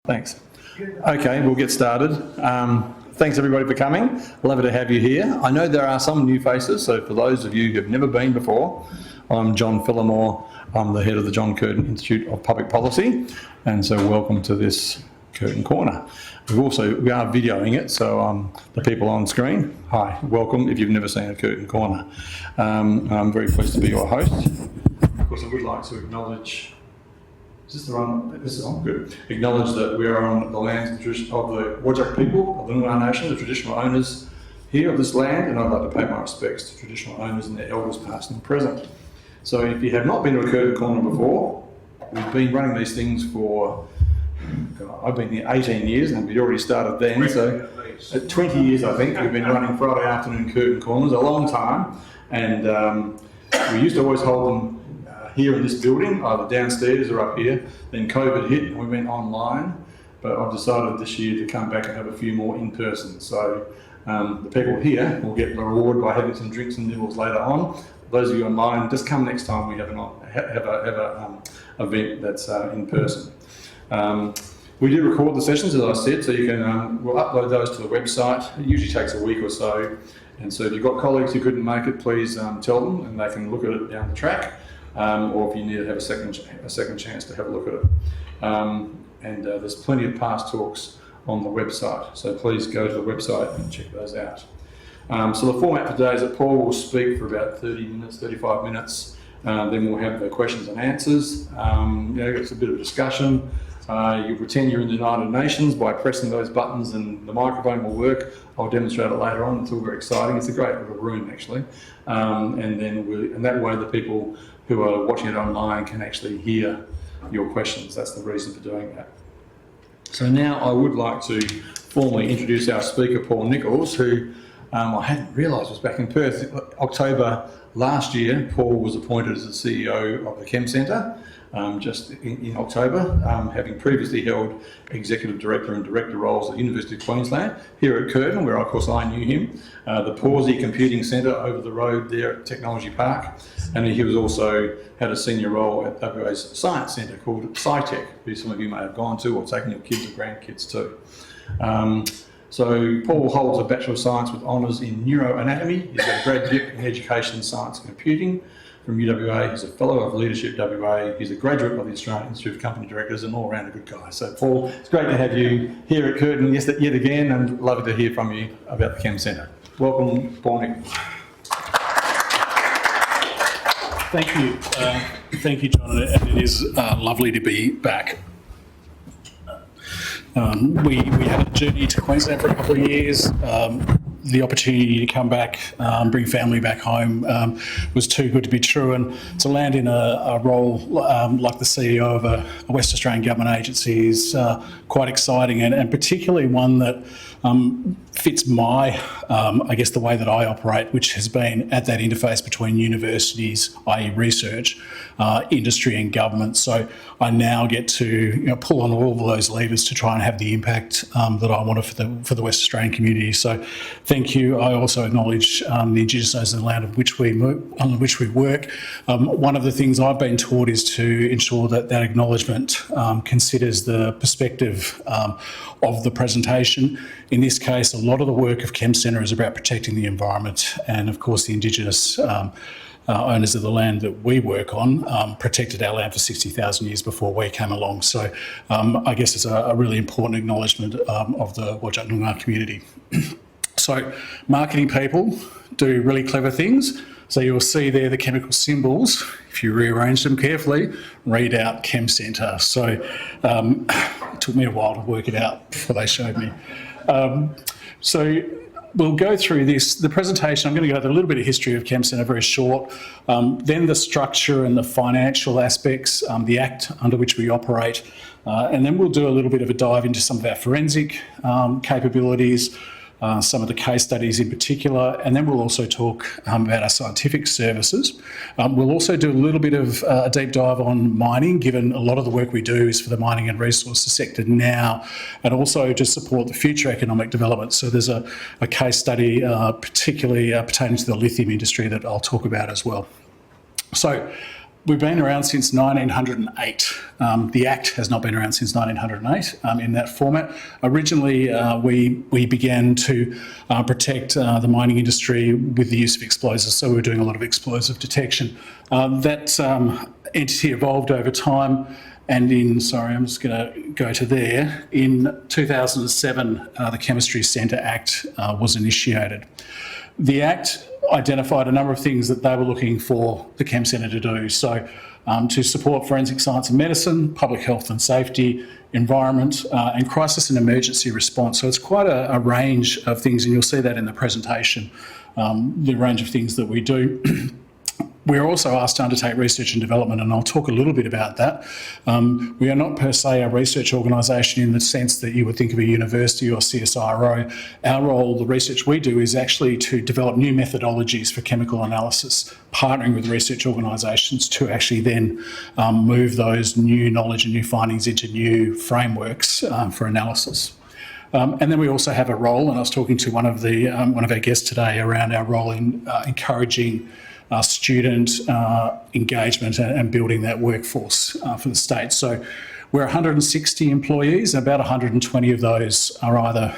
Thanks. Okay, we'll get started. Thanks everybody for coming. Lovely to have you here. I know there are some new faces, so for those of you who have never been before, I'm John Phillimore. I'm the head of the John Curtin Institute of Public Policy, and so welcome to this Curtin Corner. We are videoing it, so the people on screen, hi, welcome if you've never seen a Curtin Corner. I'm very pleased to be your host. Of course, I would like to acknowledge, is this the one? This is on, good. Acknowledge that we are on the lands of the Whadjuk people of the Noongar Nation, the traditional owners here of this land, and I'd like to pay my respects to traditional owners and their elders past and present. So if you have not been to a Curtin Corner before, we've been running these things for, I've been here 18 years and we'd already started then, so at 20 years I think we've been running Friday afternoon Curtin Corners, a long time, and we used to always hold them here in this building, either downstairs or up here. Then COVID hit and we went online, but I've decided this year to come back and have a few more in person. So the people here will get the reward by having some drinks and nibbles later on. Those of you online, just come next time we have an event that's in person. We do record the sessions, as I said, so you can we'll upload those to the website. It usually takes a week or so, and so if you've got colleagues who couldn't make it, please tell them, and they can look at it down the track. Or if you need to have a second chance to have a look at it. There's plenty of past talks on the website, so please go to the website and check those out. So the format today is that Paul will speak for about 30 minutes, 35 minutes, then we'll have the questions and answers. It's a bit of a discussion. You pretend you're in the United Nations by pressing those buttons and the microphone will work. I'll demonstrate it later on. It's all very exciting. It's a great little room actually. And that way the people who are watching it online can actually hear your questions. That's the reason for doing that. So now I would like to formally introduce our speaker, Paul Nicholls, who I hadn't realised was back in Perth. October last year, Paul was appointed as the CEO of the ChemCentre just in October, having previously held Executive Director and Director roles at the University of Queensland, here at Curtin, where of course I knew him, the Pawsey Computing Centre over the road there at Technology Park, and he was also had a senior role at WA's Science Centre called SciTech, who some of you may have gone to or taken your kids or grandkids to. So Paul holds a Bachelor of Science with honours in Neuroanatomy. He's got a graduate in Education, Science and Computing from UWA. He's a Fellow of Leadership WA. He's a graduate of the Australian Institute of Company Directors and all around a good guy. So Paul, it's great to have you here at Curtin yet again, and lovely to hear from you about the ChemCentre. Welcome, Paul Nicholls. Thank you. Thank you, John, and it is lovely to be back. We had a journey to Queensland for a couple of years. The opportunity to come back, bring family back home was too good to be true, and to land in a role like the CEO of a West Australian government agency is quite exciting, and particularly one that fits my, I guess, the way that I operate, which has been at that interface between universities, i.e. research, industry and government. So I now get to pull on all of those levers to try and have the impact that I want for the West Australian community. So thank you. I also acknowledge the Indigenous owners of the land on which we work. One of the things I've been taught is to ensure that that acknowledgement considers the perspective of the presentation. In this case, a lot of the work of ChemCentre is about protecting the environment, and of course the Indigenous owners of the land that we work on protected our land for 60,000 years before we came along. So I guess it's a really important acknowledgement of the Whadjuk Noongar community. So marketing people do really clever things. So you'll see there the chemical symbols, if you rearrange them carefully, read out ChemCentre. So it took me a while to work it out before they showed me. So we'll go through the presentation. I'm going to go through a little bit of history of ChemCentre, very short, then the structure and the financial aspects, the Act under which we operate, and then we'll do a little bit of a dive into some of our forensic capabilities, some of the case studies in particular, and then we'll also talk about our scientific services. We'll also do a little bit of a deep dive on mining, given a lot of the work we do is for the mining and resources sector now, and also to support the future economic development. So there's a case study particularly pertaining to the lithium industry that I'll talk about as well. So We've been around since 1908. The Act has not been around since 1908 in that format. Originally, we began to protect the mining industry with the use of explosives, so we were doing a lot of explosive detection. That entity evolved over time, and I'm just going to go to there. In 2007, the ChemCentre-Science Act was initiated. The Act identified a number of things that they were looking for the ChemCentre to do. So to support forensic science and medicine, public health and safety, environment, and crisis and emergency response. So it's quite a range of things, and you'll see that in the presentation, the range of things that we do. We're also asked to undertake research and development, and I'll talk a little bit about that. We are not per se a research organisation in the sense that you would think of a university or CSIRO. Our role, the research we do, is actually to develop new methodologies for chemical analysis, partnering with research organisations to actually then move those new knowledge and new findings into new frameworks for analysis. And then we also have a role, and I was talking to one of our guests today around our role in encouraging student engagement and building that workforce for the state. So we're 160 employees, and about 120 of those are either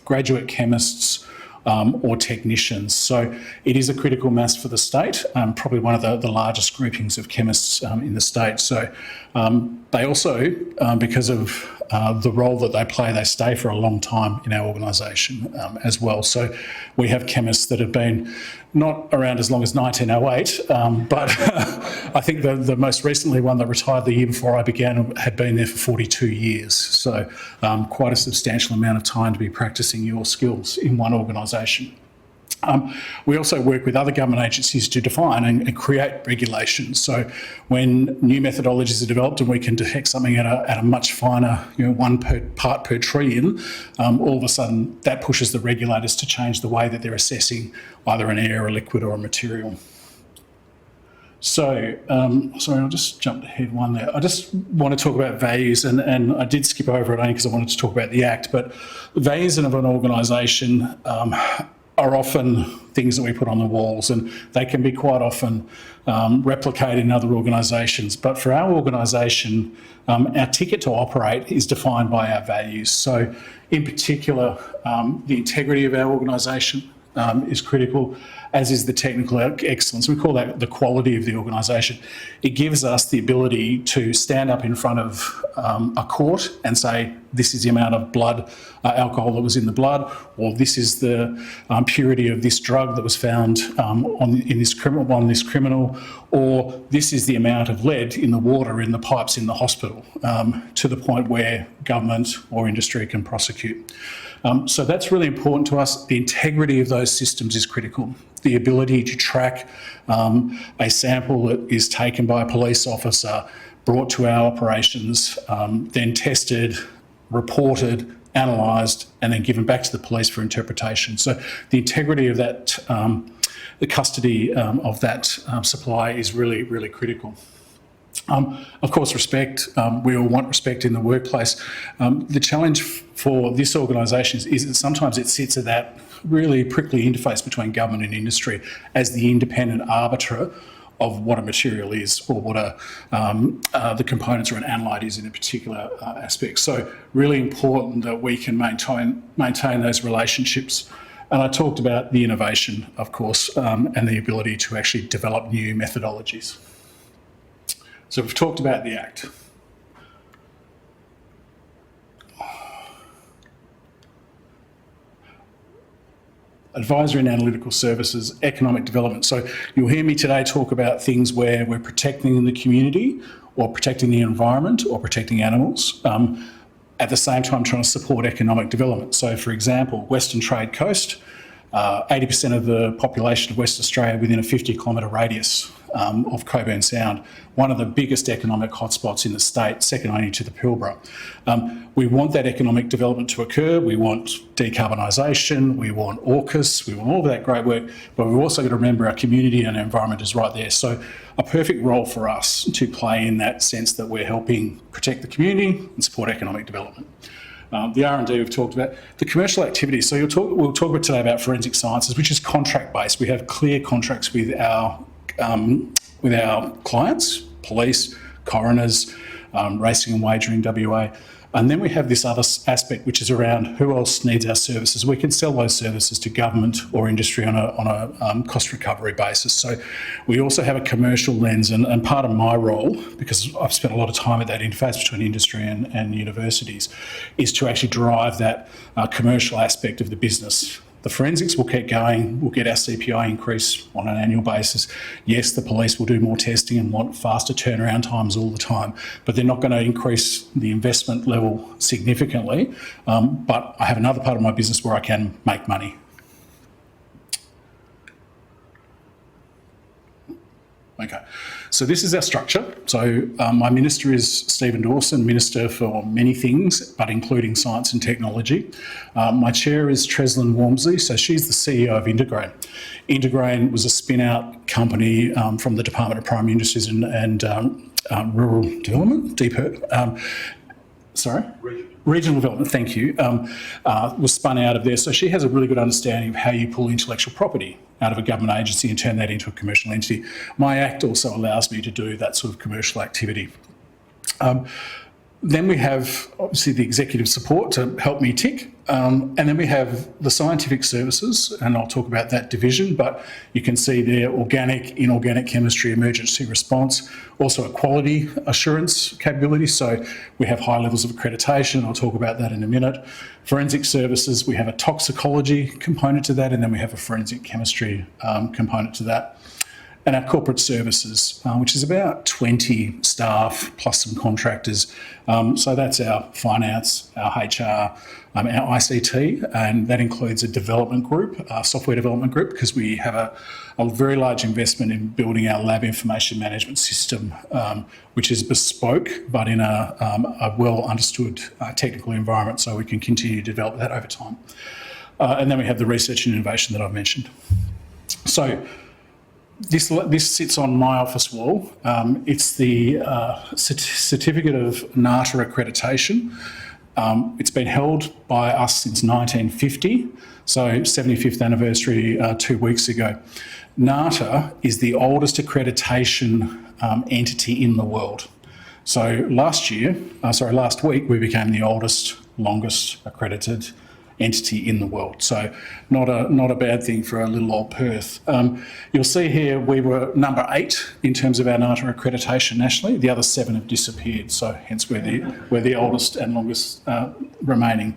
graduate chemists or technicians. So it is a critical mass for the state, probably one of the largest groupings of chemists in the state. So they also, because of the role that they play, they stay for a long time in our organisation as well. So we have chemists that have been not around as long as 1908, but I think the most recently one that retired the year before I began had been there for 42 years. So quite a substantial amount of time to be practising your skills in one organisation. We also work with other government agencies to define and create regulations. So when new methodologies are developed and we can detect something at a much finer, 1 part per trillion, all of a sudden that pushes the regulators to change the way that they're assessing either an air, a liquid or a material. So, sorry, I'll just jump ahead one there. I just want to talk about values, and I did skip over it only because I wanted to talk about the Act, but the values of an organisation are often things that we put on the walls, and they can be quite often replicated in other organisations. But for our organisation, our ticket to operate is defined by our values. So in particular, the integrity of our organisation is critical, as is the technical excellence. We call that the quality of the organisation. It gives us the ability to stand up in front of a court and say, this is the amount of blood, alcohol that was in the blood, or this is the purity of this drug that was found on this criminal, or this is the amount of lead in the water in the pipes in the hospital, to the point where government or industry can prosecute. So that's really important to us. The integrity of those systems is critical. The ability to track a sample that is taken by a police officer, brought to our operations, then tested, reported, analysed, and then given back to the police for interpretation. So the integrity of that, the custody of that supply is really, really critical. Of course, respect. We all want respect in the workplace. The challenge for this organisation is that sometimes it sits at that really prickly interface between government and industry as the independent arbiter of what a material is, or what the components or an analyte is in a particular aspect. So really important that we can maintain those relationships. And I talked about the innovation, of course, and the ability to actually develop new methodologies. So we've talked about the Act. Advisory and analytical services, economic development. So you'll hear me today talk about things where we're protecting the community, or protecting the environment, or protecting animals, at the same time trying to support economic development. So for example, Western Trade Coast, 80% of the population of Western Australia within a 50-kilometre radius of Coburn Sound, one of the biggest economic hotspots in the state, second only to the Pilbara. We want that economic development to occur. We want decarbonisation, we want AUKUS, we want all of that great work, but we've also got to remember our community and our environment is right there. So a perfect role for us to play in that sense that we're helping protect the community and support economic development. The R&D we've talked about. The commercial activities, so we'll talk today about forensic sciences, which is contract-based. We have clear contracts with our with our clients, police, coroners, racing and wagering WA. And then we have this other aspect, which is around who else needs our services. We can sell those services to government or industry on a cost recovery basis. So we also have a commercial lens, and part of my role, because I've spent a lot of time at that interface between industry and universities, is to actually drive that commercial aspect of the business. The forensics will keep going. We'll get our CPI increase on an annual basis. Yes, the police will do more testing and want faster turnaround times all the time, but they're not going to increase the investment level significantly. But I have another part of my business where I can make money. Okay, so this is our structure. So my minister is Stephen Dawson, Minister for many things, but including science and technology. My chair is Treslyn Walmsley, so she's the CEO of Intergrain. Intergrain was a spin-out company from the Department of Primary Industries and Rural Development, Regional Development, thank you, was spun out of there. So she has a really good understanding of how you pull intellectual property out of a government agency and turn that into a commercial entity. My Act also allows me to do that sort of commercial activity. Then we have, obviously, the executive support to help me tick. And then we have the scientific services, and I'll talk about that division, but you can see there organic, inorganic chemistry, emergency response, also a quality assurance capability. So we have high levels of accreditation. I'll talk about that in a minute. Forensic services, we have a toxicology component to that, and then we have a forensic chemistry component to that. And our corporate services, which is about 20 staff plus some contractors. So that's our finance, our HR, our ICT, and that includes a development group, a software development group, because we have a very large investment in building our lab information management system, which is bespoke, but in a well understood technical environment, so we can continue to develop that over time. And then we have the research and innovation that I've mentioned. So this sits on my office wall. It's the Certificate of NATA accreditation. It's been held by us since 1950, so 75th anniversary 2 weeks ago. NATA is the oldest accreditation entity in the world. So last week, we became the oldest, longest accredited entity in the world. So not a bad thing for a little old Perth. You'll see here we were number 8 in terms of our NATA accreditation nationally. The other 7 have disappeared, so hence we're the oldest and longest remaining.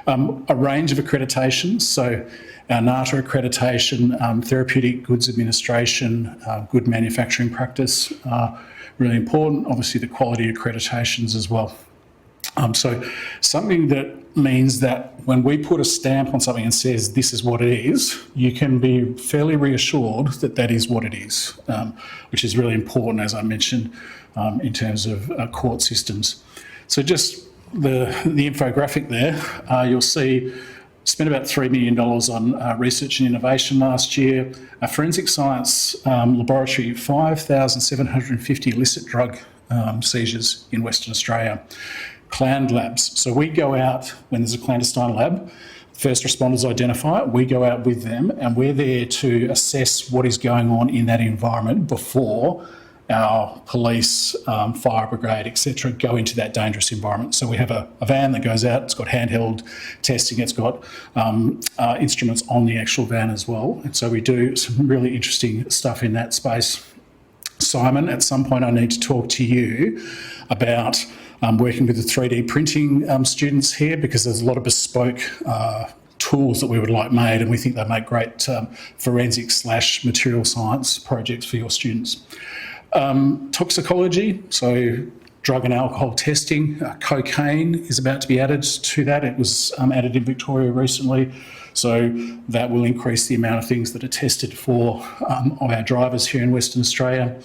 A range of accreditations, so our NATA accreditation, therapeutic goods administration, good manufacturing practice, really important. Obviously the quality accreditations as well. So something that means that when we put a stamp on something and says this is what it is, you can be fairly reassured that that is what it is, which is really important, as I mentioned, in terms of court systems. So just the infographic there, you'll see spent about $3 million on research and innovation last year. A forensic science laboratory, 5,750 illicit drug seizures in Western Australia. Clan labs. So we go out when there's a clandestine lab, first responders identify it, we go out with them, and we're there to assess what is going on in that environment before our police, fire brigade, etc., go into that dangerous environment. So we have a van that goes out, it's got handheld testing, it's got instruments on the actual van as well. And so we do some really interesting stuff in that space. Simon, at some point I need to talk to you about working with the 3D printing students here, because there's a lot of bespoke tools that we would like made, and we think they make great forensic/material science projects for your students. Toxicology, so drug and alcohol testing. Cocaine is about to be added to that. It was added in Victoria recently, so that will increase the amount of things that are tested for of our drivers here in Western Australia.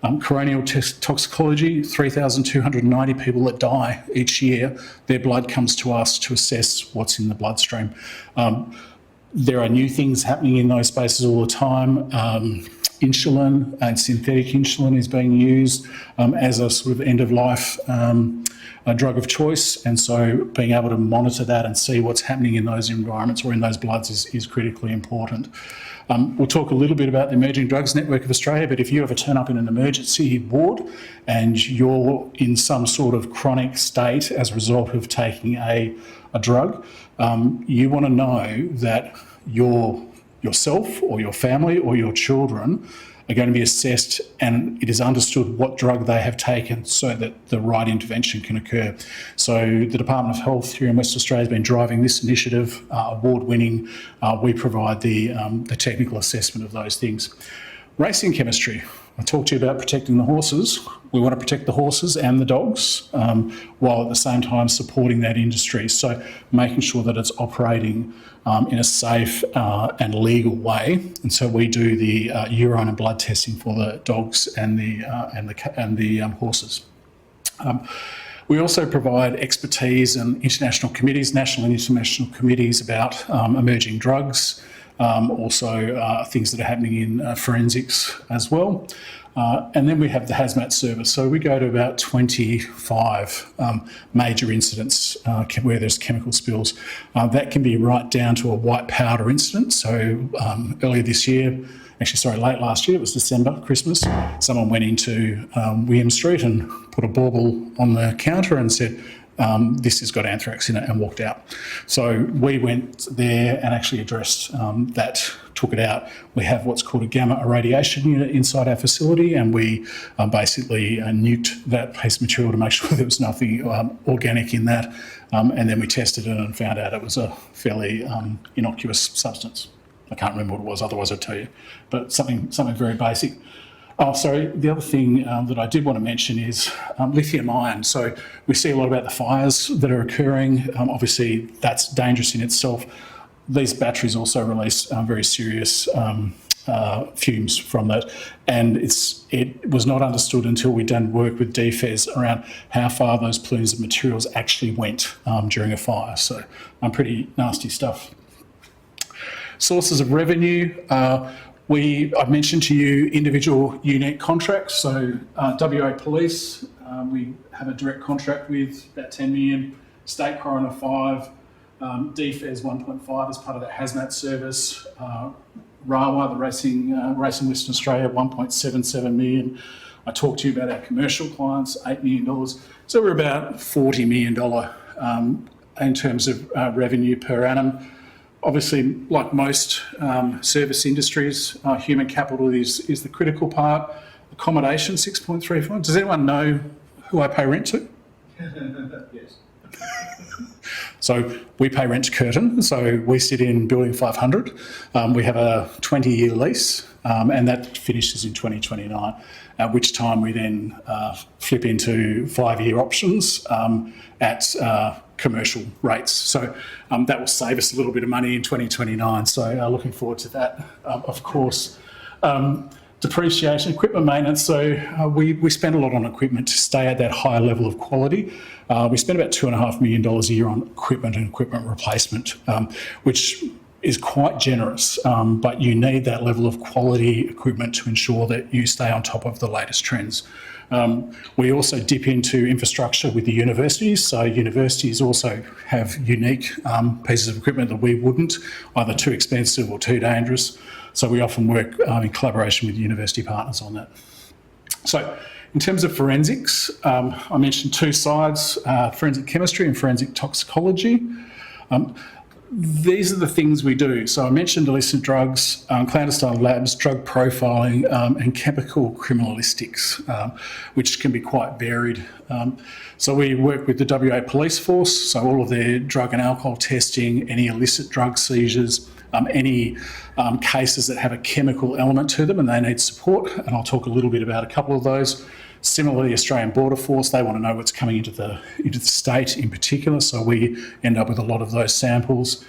Coronial toxicology, 3,290 people that die each year, their blood comes to us to assess what's in the bloodstream. There are new things happening in those spaces all the time. Insulin and synthetic insulin is being used as a sort of end-of-life drug of choice, and so being able to monitor that and see what's happening in those environments or in those bloods is critically important. We'll talk a little bit about the Emerging Drugs Network of Australia, but if you ever turn up in an emergency ward and you're in some sort of chronic state as a result of taking a drug, you want to know that yourself or your family or your children are going to be assessed, and it is understood what drug they have taken so that the right intervention can occur. So the Department of Health here in West Australia has been driving this initiative, award-winning. We provide the technical assessment of those things. Racing chemistry. I talked to you about protecting the horses. We want to protect the horses and the dogs while at the same time supporting that industry. So making sure that it's operating in a safe and legal way. And so we do the urine and blood testing for the dogs and the horses. We also provide expertise and international committees, national and international committees about emerging drugs. Also things that are happening in forensics as well. And then we have the hazmat service. So we go to about 25 major incidents where there's chemical spills. That can be right down to a white powder incident. So earlier this year, late last year, it was December, Christmas, someone went into William Street and put a bauble on the counter and said, this has got anthrax in it, and walked out. So we went there and actually addressed that, took it out. We have what's called a gamma irradiation unit inside our facility, and we basically nuked that piece of material to make sure there was nothing organic in that. And then we tested it and found out it was a fairly innocuous substance. I can't remember what it was, otherwise I'd tell you, but something very basic. Oh, sorry, the other thing that I did want to mention is lithium ion. So we see a lot about the fires that are occurring. Obviously, that's dangerous in itself. These batteries also release very serious fumes from that. And it was not understood until we'd done work with DFES around how far those plumes of materials actually went during a fire. So pretty nasty stuff. Sources of revenue. I've mentioned to you individual unique contracts. So WA Police, we have a direct contract with about 10 million, State Coroner 5, DFES 1.5 as part of that hazmat service, RAWA, the Racing Western Australia, 1.77 million. I talked to you about our commercial clients, $8 million. So we're about $40 million in terms of revenue per annum. Obviously, like most service industries, human capital is the critical part. Accommodation, 6.35. Does anyone know who I pay rent to? Yes. So we pay rent to Curtin. So we sit in building 500. We have a 20-year lease, and that finishes in 2029, at which time we then flip into 5-year options at commercial rates. So that will save us a little bit of money in 2029. So looking forward to that. Of course, depreciation, equipment maintenance. So we spend a lot on equipment to stay at that high level of quality. We spend about $2.5 million a year on equipment and equipment replacement, which is quite generous, but you need that level of quality equipment to ensure that you stay on top of the latest trends. We also dip into infrastructure with the universities. So universities also have unique pieces of equipment that we wouldn't, either too expensive or too dangerous. So we often work in collaboration with university partners on that. So in terms of forensics, I mentioned two sides, forensic chemistry and forensic toxicology. These are the things we do. So I mentioned illicit drugs, clandestine labs, drug profiling, and chemical criminalistics, which can be quite varied. So we work with the WA Police Force, so all of their drug and alcohol testing, any illicit drug seizures, any cases that have a chemical element to them and they need support, and I'll talk a little bit about a couple of those. Similarly, Australian Border Force, they want to know what's coming into the state in particular, so we end up with a lot of those samples.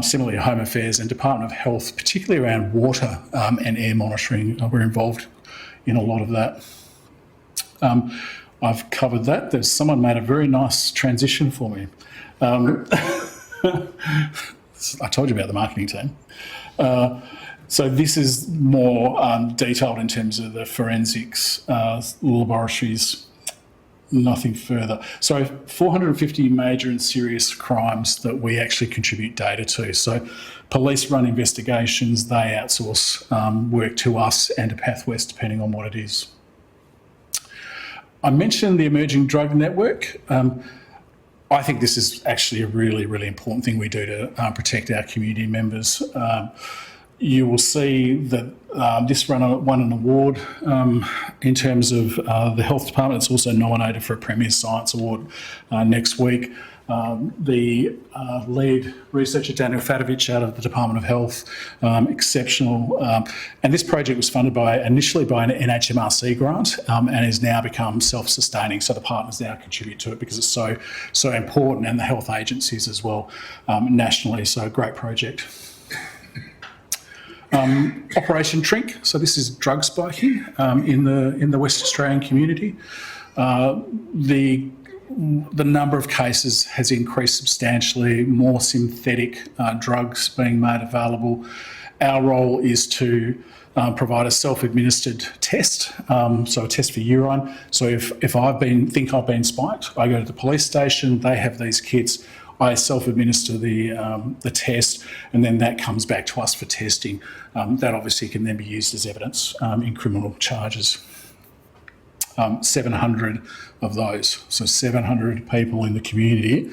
Similarly, Home Affairs and Department of Health, particularly around water and air monitoring, we're involved in a lot of that. I've covered that. There's someone made a very nice transition for me. I told you about the marketing team. So this is more detailed in terms of the forensics laboratories. Nothing further. So 450 major and serious crimes that we actually contribute data to. So police run investigations, they outsource work to us and to Pathwest, depending on what it is. I mentioned the emerging drug network. I think this is actually a really, really important thing we do to protect our community members. You will see that this won an award in terms of the Health Department. It's also nominated for a Premier Science Award next week. The lead researcher, Daniel Fatovich, out of the Department of Health, exceptional. And this project was funded initially by an NHMRC grant and has now become self-sustaining. So the partners now contribute to it because it's so important, and the health agencies as well nationally. So a great project. Operation Trink. So this is drug spiking in the West Australian community. The number of cases has increased substantially, more synthetic drugs being made available. Our role is to provide a self-administered test, so a test for urine. So if I think I've been spiked, I go to the police station, they have these kits, I self-administer the test, and then that comes back to us for testing. That obviously can then be used as evidence in criminal charges. 700 of those, so 700 people in the community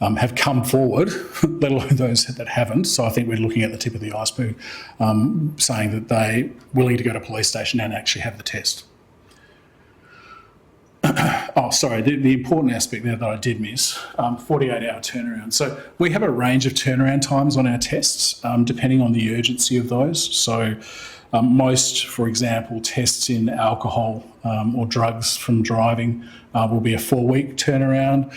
have come forward, let alone those that haven't. So I think we're looking at the tip of the iceberg, saying that they're willing to go to a police station and actually have the test. Oh, sorry, the important aspect there that I did miss, 48-hour turnaround. So we have a range of turnaround times on our tests, depending on the urgency of those. So most, for example, tests in alcohol or drugs from driving will be a 4-week turnaround.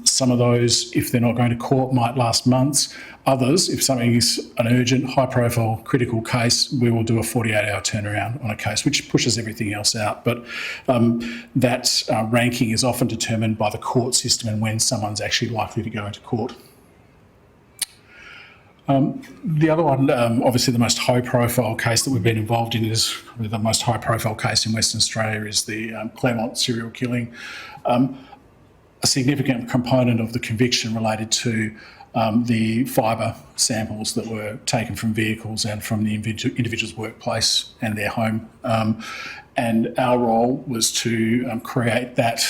Some of those, if they're not going to court, might last months. Others, if something is an urgent, high-profile, critical case, we will do a 48-hour turnaround on a case, which pushes everything else out. But that ranking is often determined by the court system and when someone's actually likely to go into court. The other one, obviously the most high-profile case that we've been involved in is probably the most high-profile case in Western Australia is the Claremont serial killing. A significant component of the conviction related to the fibre samples that were taken from vehicles and from the individual's workplace and their home. And our role was to create that.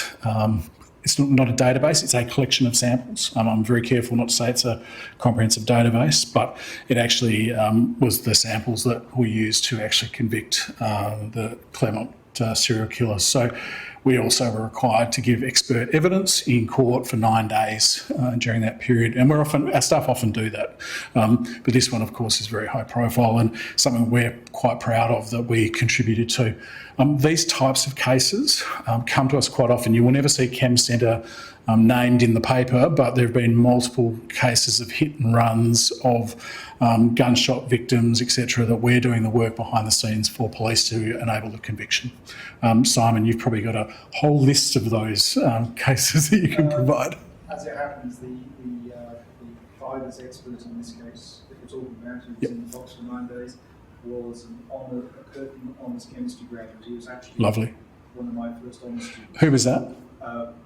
It's not a database, it's a collection of samples. I'm very careful not to say it's a comprehensive database, but it actually was the samples that we used to actually convict the Claremont serial killers. So we also were required to give expert evidence in court for 9 days during that period. And our staff often do that. But this one, of course, is very high profile and something we're quite proud of that we contributed to. These types of cases come to us quite often. You will never see ChemCentre named in the paper, but there have been multiple cases of hit and runs, of gunshot victims, etc., that we're doing the work behind the scenes for police to enable the conviction. Simon, you've probably got a whole list of those cases that you can provide. As it happens, the fibres expert in this case that you're talking about, who was in the box for 9 days, was a Curtin honours chemistry graduate. He was actually Lovely. One of my first honours students. Who was that?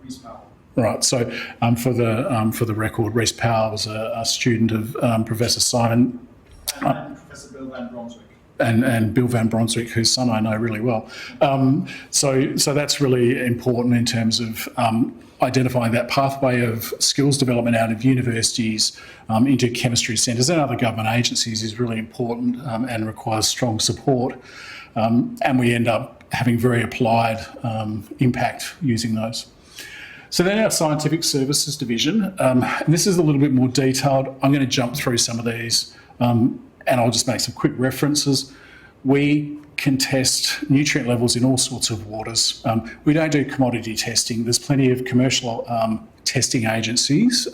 Reese Powell. Right. So for the record, Reese Powell was a student of Professor Simon And Professor Bill Van Brunswick. And Bill Van Brunswick, whose son I know really well. So that's really important in terms of identifying that pathway of skills development out of universities into chemistry centres and other government agencies is really important and requires strong support. And we end up having very applied impact using those. So then our scientific services division, and this is a little bit more detailed. I'm going to jump through some of these and I'll just make some quick references. We can test nutrient levels in all sorts of waters. We don't do commodity testing. There's plenty of commercial testing agencies,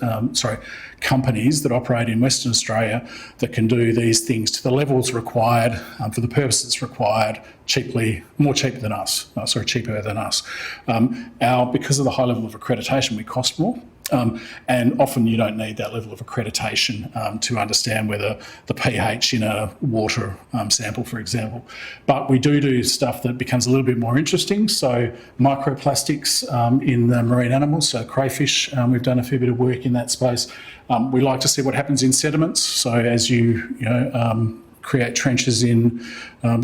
companies that operate in Western Australia that can do these things to the levels required for the purposes required, cheaper than us. Because of the high level of accreditation, we cost more. And often you don't need that level of accreditation to understand whether the pH in a water sample, for example. But we do stuff that becomes a little bit more interesting. So microplastics in the marine animals, so crayfish, we've done a fair bit of work in that space. We like to see what happens in sediments. So as you create trenches in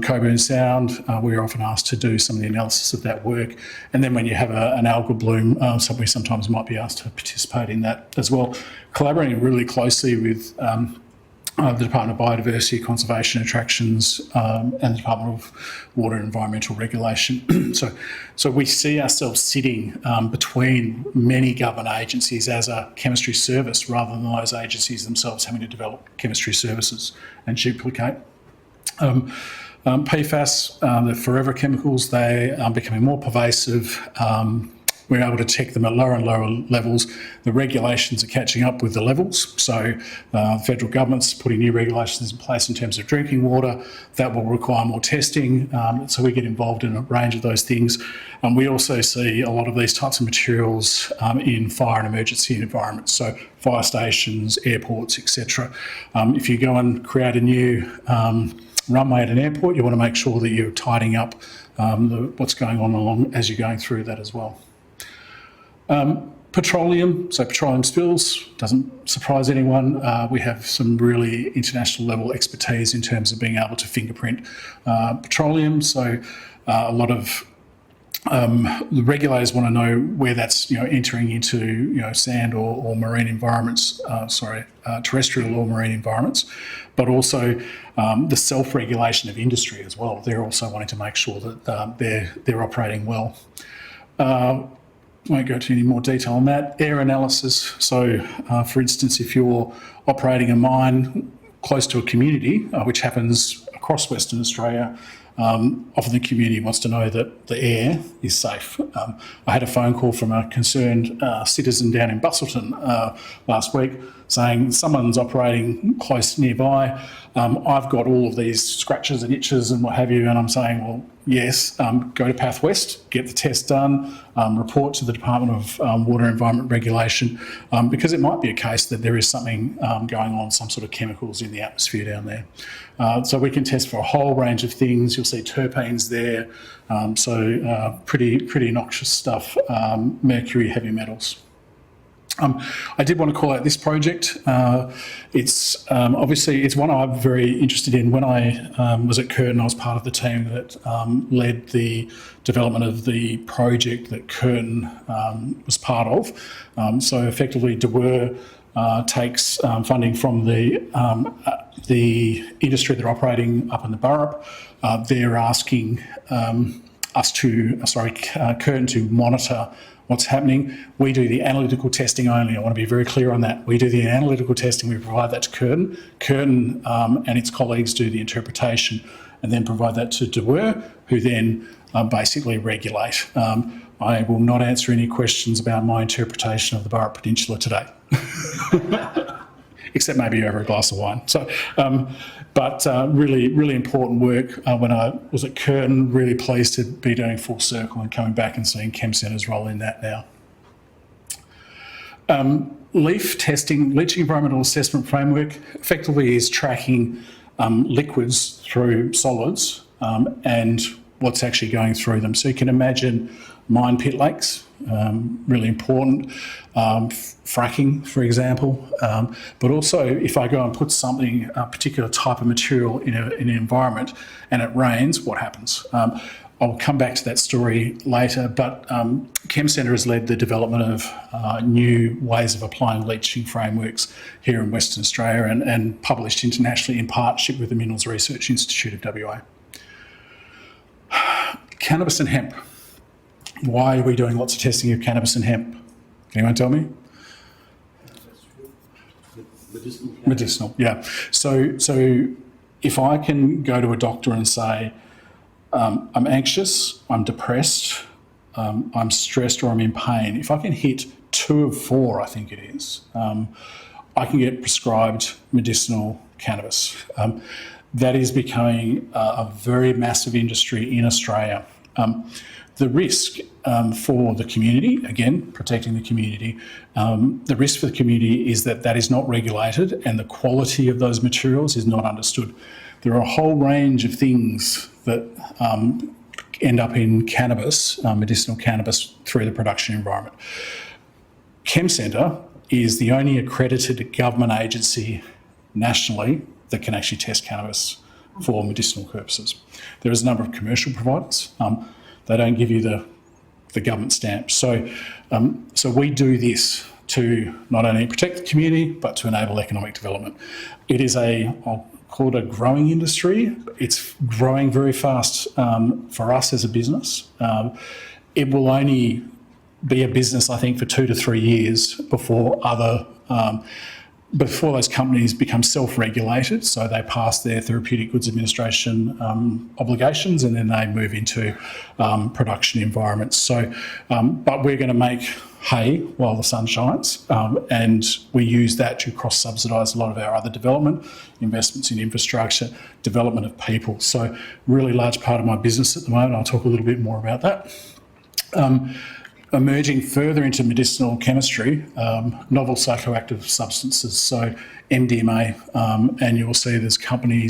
Coburn Sound, we're often asked to do some of the analysis of that work. And then when you have an algal bloom, we sometimes might be asked to participate in that as well. Collaborating really closely with the Department of Biodiversity, Conservation Attractions, and the Department of Water and Environmental Regulation. So we see ourselves sitting between many government agencies as a chemistry service rather than those agencies themselves having to develop chemistry services and duplicate. PFAS, the forever chemicals, they are becoming more pervasive. We're able to detect them at lower and lower levels. The regulations are catching up with the levels. So the federal government's putting new regulations in place in terms of drinking water. That will require more testing. So we get involved in a range of those things. We also see a lot of these types of materials in fire and emergency environments. So fire stations, airports, etc. If you go and create a new runway at an airport, you want to make sure that you're tidying up what's going on along as you're going through that as well. Petroleum spills, doesn't surprise anyone. We have some really international level expertise in terms of being able to fingerprint petroleum. So a lot of the regulators want to know where that's entering into sand or marine environments, terrestrial or marine environments, but also the self-regulation of industry as well. They're also wanting to make sure that they're operating well. Won't go into any more detail on that. Air analysis. So, for instance, if you're operating a mine close to a community, which happens across Western Australia, often the community wants to know that the air is safe. I had a phone call from a concerned citizen down in Busselton last week saying someone's operating close nearby. I've got all of these scratches and itches and what have you, and I'm saying, well, yes, go to Path West, get the test done, report to the Department of Water and Environment Regulation, because it might be a case that there is something going on, some sort of chemicals in the atmosphere down there. So we can test for a whole range of things. You'll see terpenes there, pretty noxious stuff, mercury, heavy metals. I did want to call out this project. It's obviously it's one I'm very interested in. When I was at Curtin, I was part of the team that led the development of the project that Curtin was part of. So effectively, WA takes funding from the industry that are operating up in the Burrup. They're asking Curtin to monitor what's happening. We do the analytical testing only. I want to be very clear on that. We do the analytical testing, we provide that to Curtin. Curtin and its colleagues do the interpretation and then provide that to WA, who then basically regulate. I will not answer any questions about my interpretation of the Burrup Peninsula today. Except maybe over a glass of wine. So, really important work. When I was at Curtin, really pleased to be doing full circle and coming back and seeing ChemCentre's role in that now. LEAF testing, Leaching Environmental Assessment Framework, effectively is tracking liquids through solids and what's actually going through them. So you can imagine mine pit lakes, really important, fracking, for example, but also if I go and put something, a particular type of material in an environment and it rains, what happens? I'll come back to that story later, but ChemCentre has led the development of new ways of applying leaching frameworks here in Western Australia and published internationally in partnership with the Minerals Research Institute of WA. Cannabis and hemp. Why are we doing lots of testing of cannabis and hemp? Can anyone tell me? Medicinal, yeah. So if I can go to a doctor and say, I'm anxious, I'm depressed, I'm stressed, or I'm in pain, if I can hit 2 of 4, I think it is, I can get prescribed medicinal cannabis. That is becoming a very massive industry in Australia. The risk for the community, again, protecting the community, the risk for the community is that that is not regulated and the quality of those materials is not understood. There are a whole range of things that end up in cannabis, medicinal cannabis, through the production environment. ChemCentre is the only accredited government agency nationally that can actually test cannabis for medicinal purposes. There is a number of commercial providers. They don't give you the government stamp. So we do this to not only protect the community, but to enable economic development. It is I'll call it a growing industry. It's growing very fast for us as a business. It will only be a business, I think, for 2 to 3 years before those companies become self-regulated, so they pass their Therapeutic Goods Administration obligations and then they move into production environments. So, but we're going to make hay while the sun shines, and we use that to cross-subsidise a lot of our other development, investments in infrastructure, development of people. So really large part of my business at the moment. I'll talk a little bit more about that. Emerging further into medicinal chemistry, novel psychoactive substances, so MDMA, and you will see there was a company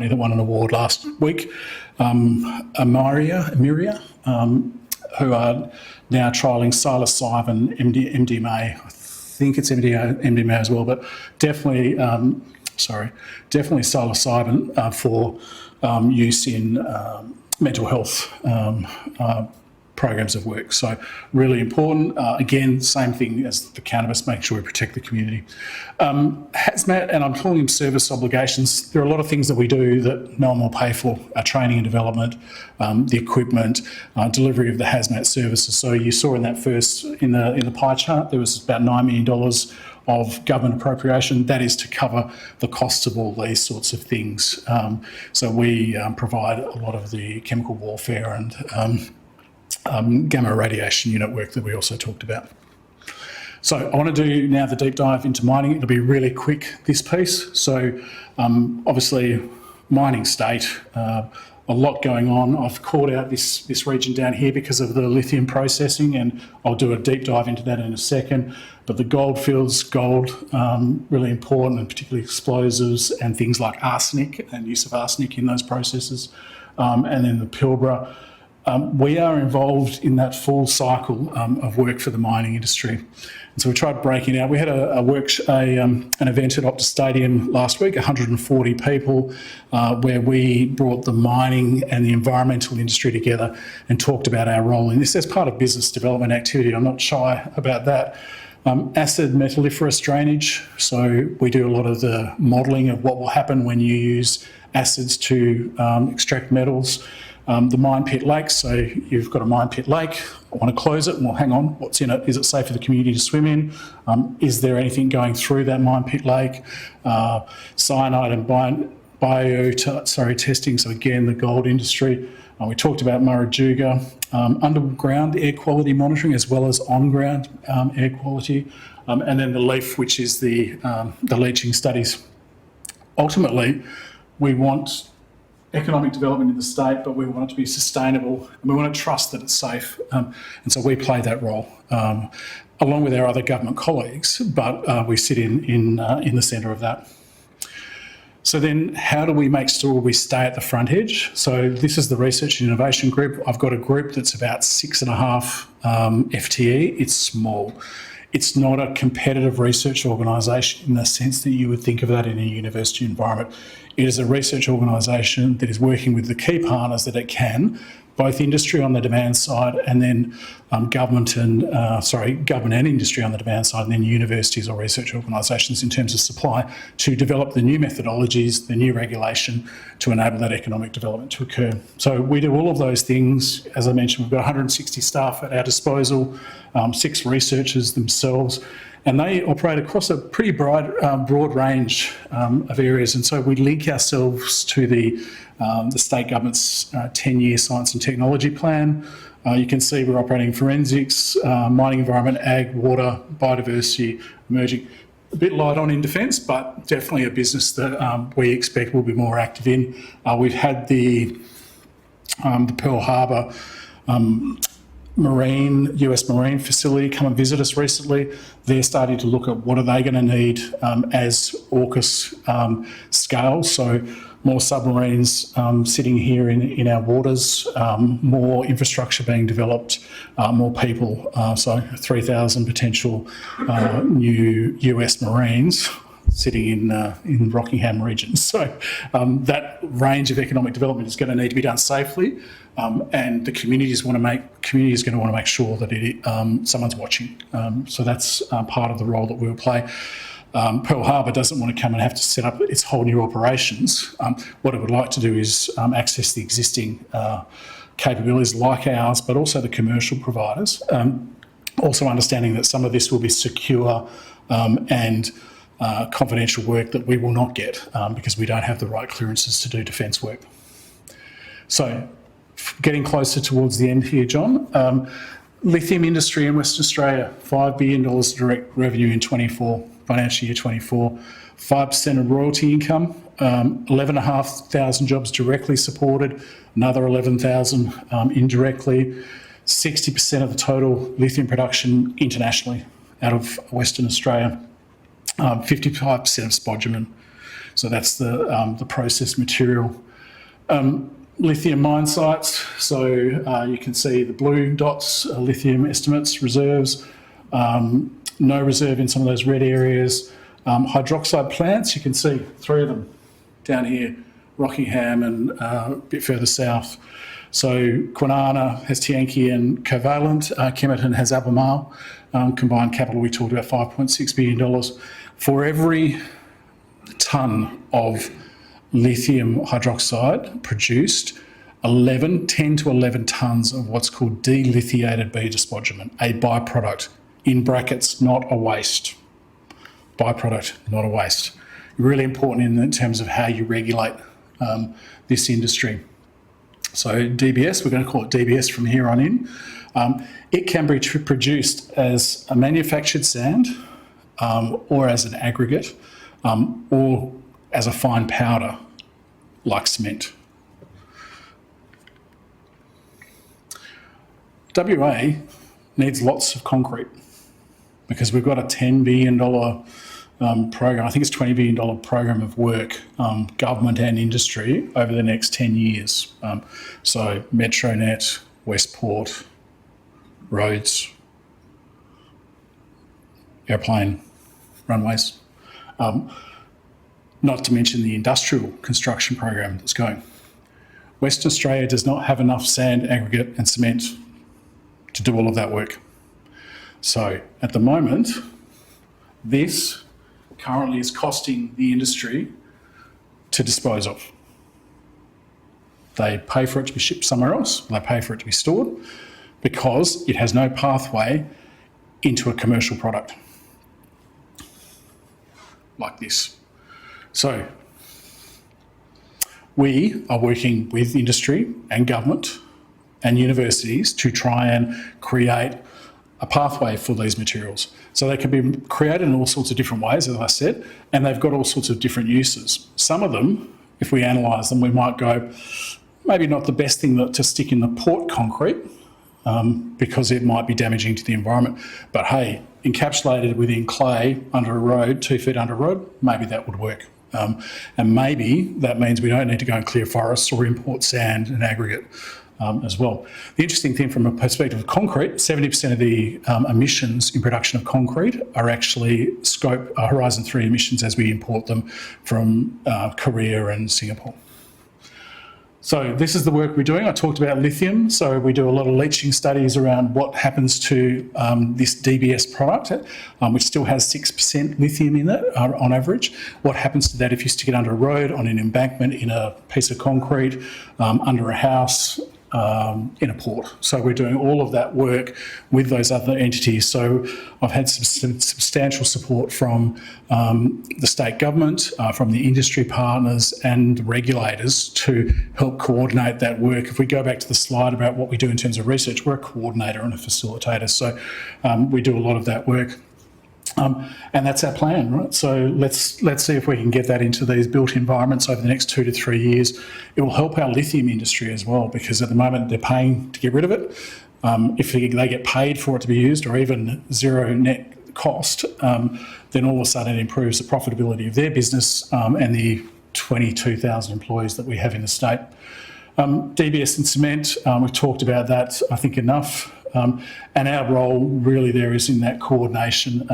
that won an award last week, Amiria, who are now trialling psilocybin, MDMA, I think it's MDMA as well, but definitely psilocybin for use in mental health programs of work. So really important. Again, same thing as the cannabis, make sure we protect the community. Hazmat, and I'm calling them service obligations. There are a lot of things that we do that no one will pay for. Our training and development, the equipment, delivery of the hazmat services. So you saw in that first, in the pie chart, there was about $9 million of government appropriation. That is to cover the costs of all these sorts of things. So we provide a lot of the chemical warfare and gamma radiation unit work that we also talked about. So I want to do now the deep dive into mining. It'll be really quick, this piece. So obviously mining state, a lot going on. I've called out this region down here because of the lithium processing, and I'll do a deep dive into that in a second. But the gold fields, really important, and particularly explosives and things like arsenic and use of arsenic in those processes. And then the Pilbara. We are involved in that full cycle of work for the mining industry. And so we tried breaking out. We had an event at Optus Stadium last week, 140 people, where we brought the mining and the environmental industry together and talked about our role in this as part of business development activity. I'm not shy about that. Acid metalliferous drainage. So we do a lot of the modelling of what will happen when you use acids to extract metals. The mine pit lakes, so you've got a mine pit lake, I want to close it, well hang on, what's in it? Is it safe for the community to swim in? Is there anything going through that mine pit lake? Cyanide and testing, so again the gold industry. We talked about Murray-Juga, underground air quality monitoring as well as on-ground air quality, and then the LEAF, which is the leaching studies. Ultimately, we want economic development in the state, but we want it to be sustainable and we want to trust that it's safe. And so we play that role along with our other government colleagues, but we sit in the centre of that. So then how do we make sure we stay at the front edge? So this is the Research and Innovation Group. I've got a group that's about 6.5 FTE. It's small. It's not a competitive research organisation in the sense that you would think of that in a university environment. It is a research organisation that is working with the key partners that it can, both industry on the demand side and then government and industry on the demand side, and then universities or research organisations in terms of supply to develop the new methodologies, the new regulation to enable that economic development to occur. So we do all of those things. As I mentioned, we've got 160 staff at our disposal, 6 researchers themselves, and they operate across a pretty broad range of areas. And so we link ourselves to the state government's 10-year science and technology plan. You can see we're operating forensics, mining environment, ag, water, biodiversity, emerging. A bit light on in defence, but definitely a business that we expect will be more active in. We've had the the Pearl Harbor US Marine facility come and visit us recently. They're starting to look at what are they going to need as AUKUS scales. So more submarines sitting here in our waters, more infrastructure being developed, more people. So 3,000 potential new US Marines sitting in Rockingham region. So that range of economic development is going to need to be done safely, and the community is going to want to make sure that someone's watching. So that's part of the role that we'll play. Pearl Harbor doesn't want to come and have to set up its whole new operations. What it would like to do is access the existing capabilities like ours, but also the commercial providers. Also understanding that some of this will be secure and confidential work that we will not get because we don't have the right clearances to do defence work. So, getting closer towards the end here, John. Lithium industry in Western Australia, $5 billion direct revenue in financial year 24, 5% of royalty income, 11,500 jobs directly supported, another 11,000 indirectly, 60% of the total lithium production internationally out of Western Australia, 55% of spodumene. So that's the processed material. Lithium mine sites, so you can see the blue dots, lithium estimates, reserves, no reserve in some of those red areas. Hydroxide plants, you can see 3 of them down here, Rockingham and a bit further south. So Kwinana has Tianqi and Covalent, Kemerton has Albemarle. Combined capital, we talked about $5.6 billion. For every tonne of lithium hydroxide produced, 10 to 11 tonnes of what's called delithiated beta-spodumene, a byproduct, in brackets, not a waste. Byproduct, not a waste. Really important in terms of how you regulate this industry. So DBS, we're going to call it DBS from here on in. It can be produced as a manufactured sand or as an aggregate or as a fine powder like cement. WA needs lots of concrete because we've got a $10 billion program, I think it's $20 billion program of work, government and industry over the next 10 years. So Metronet, Westport, roads, airplane runways, not to mention the industrial construction program that's going. Western Australia does not have enough sand, aggregate and cement to do all of that work. So at the moment, this currently is costing the industry to dispose of. They pay for it to be shipped somewhere else, they pay for it to be stored because it has no pathway into a commercial product like this. So we are working with industry and government and universities to try and create a pathway for these materials. So they can be created in all sorts of different ways, as I said, and they've got all sorts of different uses. Some of them, if we analyse them, we might go, maybe not the best thing to stick in the port concrete because it might be damaging to the environment. But hey, encapsulated within clay under a road, 2 feet under a road, maybe that would work. And maybe that means we don't need to go and clear forests or import sand and aggregate as well. The interesting thing from a perspective of concrete, 70% of the emissions in production of concrete are actually scope Horizon 3 emissions as we import them from Korea and Singapore. So this is the work we're doing. I talked about lithium. So we do a lot of leaching studies around what happens to this DBS product, which still has 6% lithium in it on average. What happens to that if you stick it under a road, on an embankment, in a piece of concrete, under a house, in a port. So we're doing all of that work with those other entities. So I've had some substantial support from the state government, from the industry partners and regulators to help coordinate that work. If we go back to the slide about what we do in terms of research, we're a coordinator and a facilitator. So we do a lot of that work. And that's our plan, right? So let's see if we can get that into these built environments over the next 2 to 3 years. It will help our lithium industry as well, because at the moment they're paying to get rid of it. If they get paid for it to be used, or even zero net cost, then all of a sudden it improves the profitability of their business and the 22,000 employees that we have in the state. DBS and cement, we've talked about that, I think, enough. And our role really there is in that coordination,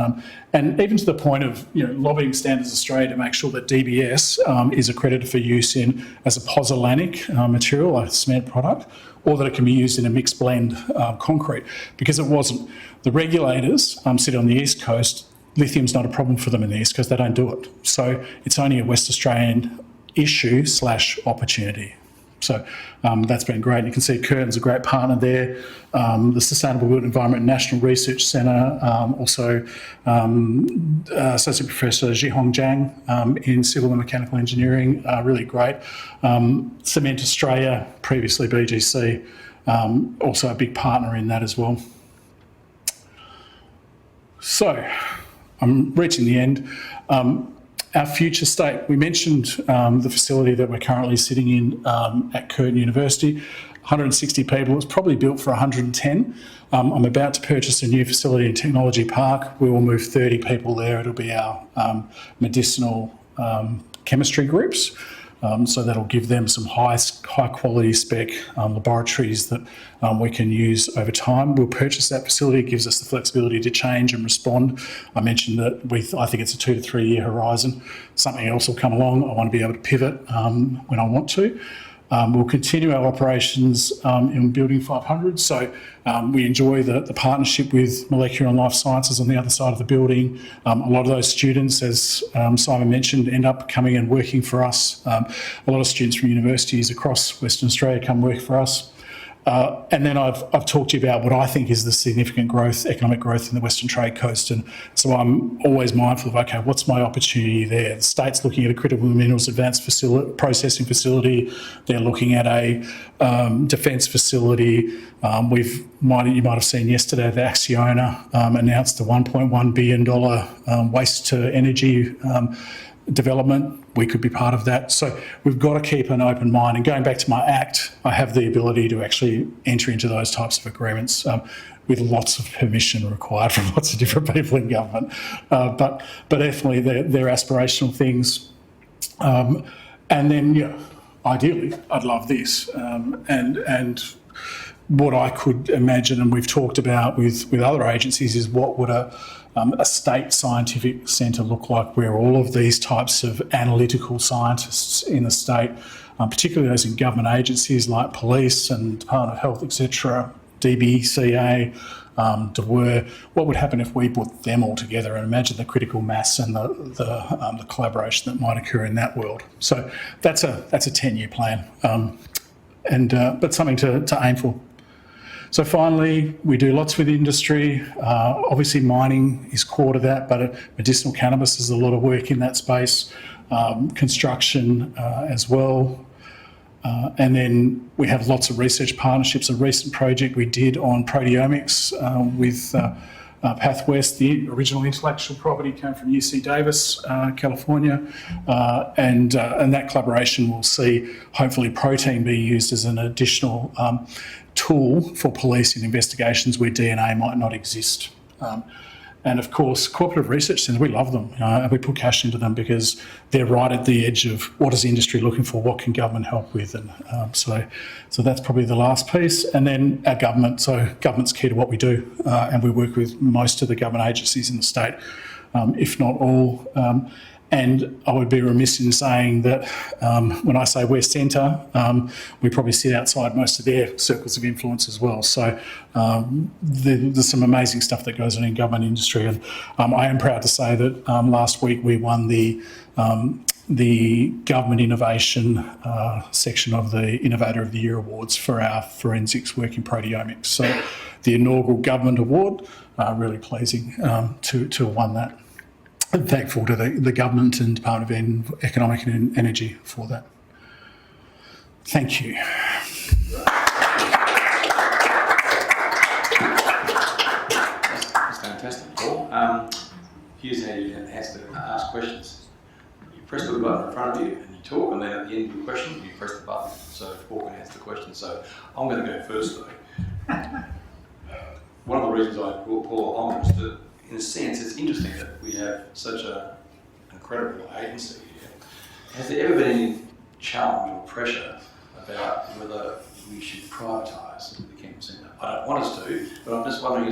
and even to the point of lobbying Standards Australia to make sure that DBS is accredited for use in as a pozzolanic material, a cement product, or that it can be used in a mixed blend concrete, because it wasn't. The regulators sit on the East Coast. Lithium's not a problem for them in the East Coast. They don't do it. So it's only a West Australian issue / opportunity. So that's been great. You can see Curtin's a great partner there. The Sustainable Built Environment National Research Centre, also Associate Professor Zhihong Zhang in Civil and Mechanical Engineering, really great. Cement Australia, previously BGC, also a big partner in that as well. So I'm reaching the end. Our future state, we mentioned the facility that we're currently sitting in at Curtin University, 160 people. It's probably built for 110. I'm about to purchase a new facility in Technology Park. We will move 30 people there. It'll be our medicinal chemistry groups. So that'll give them some high quality spec laboratories that we can use over time. We'll purchase that facility. It gives us the flexibility to change and respond. I mentioned that I think it's a 2 to 3 year horizon. Something else will come along. I want to be able to pivot when I want to. We'll continue our operations in Building 500. So we enjoy the partnership with Molecular and Life Sciences on the other side of the building. A lot of those students, as Simon mentioned, end up coming and working for us. A lot of students from universities across Western Australia come work for us. And then I've talked to you about what I think is the significant growth, economic growth in the Western Trade Coast. And so I'm always mindful of, okay, what's my opportunity there? The state's looking at a critical minerals advanced processing facility. They're looking at a defence facility. You might have seen yesterday that Acciona announced a $1.1 billion waste to energy development. We could be part of that. So we've got to keep an open mind. And going back to my act, I have the ability to actually enter into those types of agreements with lots of permission required from lots of different people in government. But definitely they're aspirational things. And then, ideally, I'd love this. And what I could imagine, and we've talked about with other agencies, is what would a state scientific centre look like, where all of these types of analytical scientists in the state, particularly those in government agencies like police and Department of Health, etc., DBCA, WA, what would happen if we put them all together, and imagine the critical mass and the collaboration that might occur in that world. So that's a 10-year plan, but something to aim for. So finally, we do lots with industry. Obviously, mining is core to that, but medicinal cannabis is a lot of work in that space. Construction as well. And then we have lots of research partnerships. A recent project we did on proteomics with Pathwest. The original intellectual property came from UC Davis, California, and that collaboration will see hopefully protein being used as an additional tool for police in investigations where DNA might not exist. And of course, cooperative research centres, we love them. And we put cash into them because they're right at the edge of what is industry looking for, what can government help with. And so that's probably the last piece. And then our government. So government's key to what we do. And we work with most of the government agencies in the state, if not all. And I would be remiss in saying that when I say we're centre, we probably sit outside most of their circles of influence as well. So there's some amazing stuff that goes on in government industry. And I am proud to say that last week we won the Government Innovation section of the Innovator of the Year Awards for our forensics work in proteomics. So the inaugural government award, really pleasing to have won that. I'm thankful to the government and Department of Economic and Energy for that. Thank you. That's fantastic, Paul. questions. You press the button in front of you and you talk, and then at the end of the question, you press the button. So Paul can answer the question. So I'm going to go first though. One of the reasons I brought Paul along was that, in a sense, it's interesting that we have such an incredible agency here. Has there ever been any challenge or pressure about whether we should privatise the ChemCentre? I don't want us to, but I'm just wondering,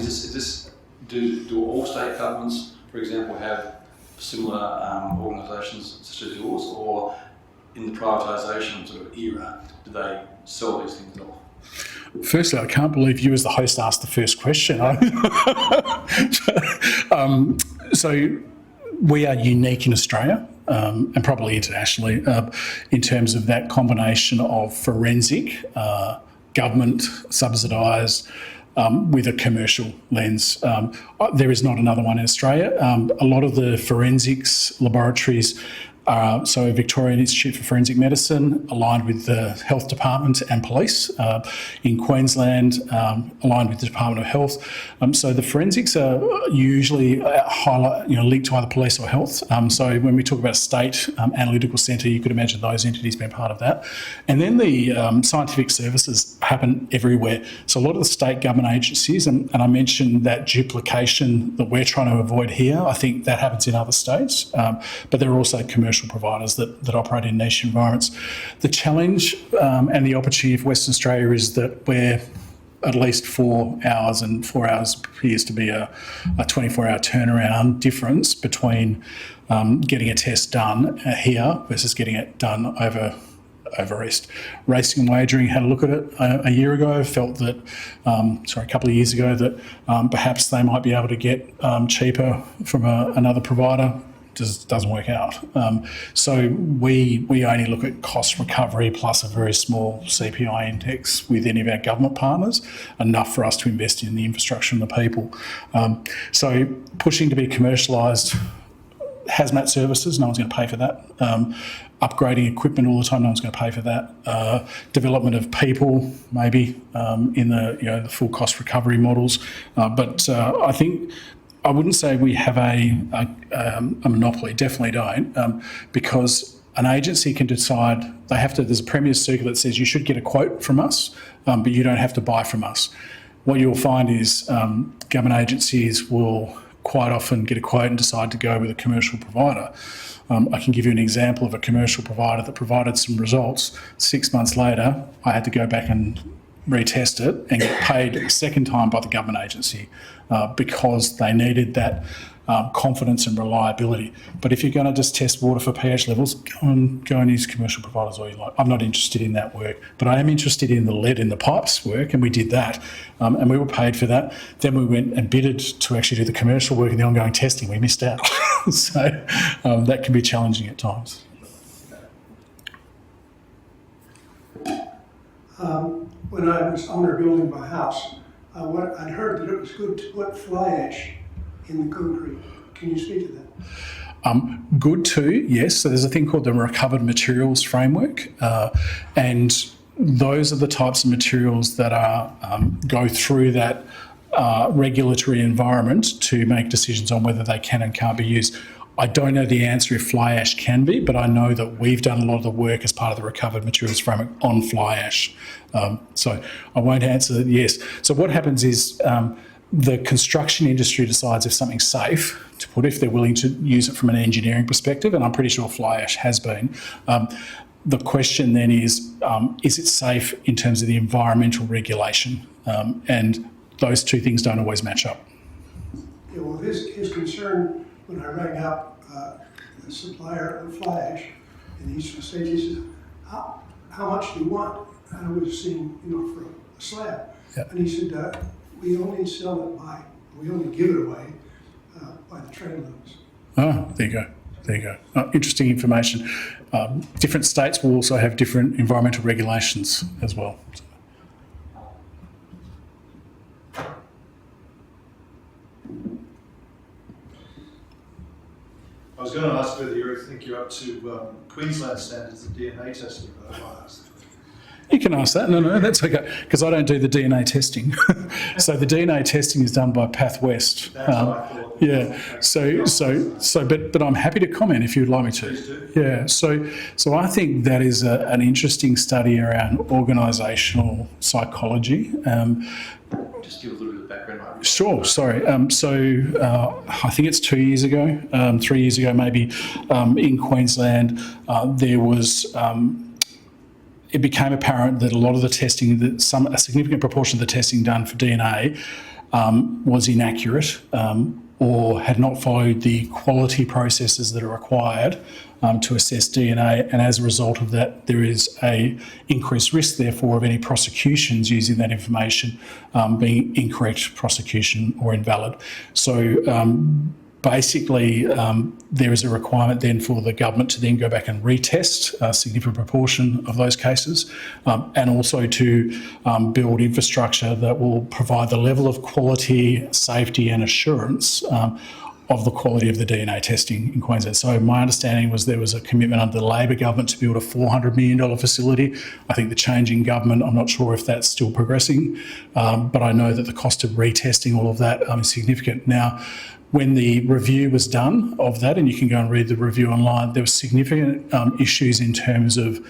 do all state governments, for example, have similar organisations such as yours, or in the privatisation sort of era, do they sell these things off? Firstly, I can't believe you as the host asked the first question. So we are unique in Australia, and probably internationally, in terms of that combination of forensic, government subsidised, with a commercial lens. There is not another one in Australia. A lot of the forensics laboratories so Victorian Institute for Forensic Medicine, aligned with the Health Department and Police. In Queensland, aligned with the Department of Health. So the forensics are usually linked to either police or health. So when we talk about a state analytical centre, you could imagine those entities being part of that. And then the scientific services happen everywhere. So a lot of the state government agencies, and I mentioned that duplication that we're trying to avoid here, I think that happens in other states. But there are also commercial providers that operate in niche environments. The challenge and the opportunity for Western Australia is that we're at least 4 hours, and 4 hours appears to be a 24-hour turnaround difference between getting a test done here versus getting it done over East. Racing and Wagering had a look at it a year ago, felt that, a couple of years ago, that perhaps they might be able to get cheaper from another provider. Just doesn't work out. So we only look at cost recovery plus a very small CPI index with any of our government partners, enough for us to invest in the infrastructure and the people. So pushing to be commercialised, hazmat services, no one's going to pay for that. Upgrading equipment all the time, no one's going to pay for that. Development of people, maybe in the full cost recovery models. But I think I wouldn't say we have a monopoly, definitely don't, because an agency can decide there's a Premier's circular that says you should get a quote from us, but you don't have to buy from us. What you'll find is government agencies will quite often get a quote and decide to go with a commercial provider. I can give you an example of a commercial provider that provided some results. 6 months later, I had to go back and retest it and get paid a second time by the government agency because they needed that confidence and reliability. But if you're going to just test water for pH levels, go and use commercial providers all you like. I'm not interested in that work, but I am interested in the lead in the pipes work, and we did that, and we were paid for that. Then we went and bidded to actually do the commercial work and the ongoing testing. We missed out. So that can be challenging at times. When I was owner building my house, I'd heard that it was good to put fly ash in the concrete. Can you speak to that? Good too, yes. So there's a thing called the Recovered Materials Framework, and those are the types of materials that go through that regulatory environment to make decisions on whether they can and can't be used. I don't know the answer if fly ash can be, but I know that we've done a lot of the work as part of the Recovered Materials Framework on fly ash. So I won't answer yes. So what happens is the construction industry decides if something's safe to put, if they're willing to use it from an engineering perspective, and I'm pretty sure fly ash has been. The question then is it safe in terms of the environmental regulation? And those two things don't always match up. Yeah, well, his concern when I rang up the supplier of fly ash in the eastern states, he said, how much do you want? And I was seeing, for a slab. Yep. And he said, we only give it away by the trainloads. Oh, there you go. Interesting information. Different states will also have different environmental regulations as well. I was going to ask whether you think you're up to Queensland standards of DNA testing, but I asked. You can ask that. No, that's okay, because I don't do the DNA testing. So the DNA testing is done by PathWest. That's what I thought. Yeah. But I'm happy to comment if you'd like me to. Please do. Yeah. So I think that is an interesting study around organisational psychology. Just give a little bit of background. Sure, sorry. I think it's 2 years ago, 3 years ago maybe, in Queensland, there was, it became apparent that a lot of the testing, a significant proportion of the testing done for DNA was inaccurate or had not followed the quality processes that are required to assess DNA, and as a result of that, there is a increased risk, therefore, of any prosecutions using that information being incorrect prosecution or invalid. So basically, there is a requirement then for the government to then go back and retest a significant proportion of those cases, and also to build infrastructure that will provide the level of quality, safety and assurance of the quality of the DNA testing in Queensland. So my understanding was there was a commitment under the Labor government to build a $400 million facility. I think the change in government, I'm not sure if that's still progressing, but I know that the cost of retesting all of that is significant. Now, when the review was done of that, and you can go and read the review online, there were significant issues in terms of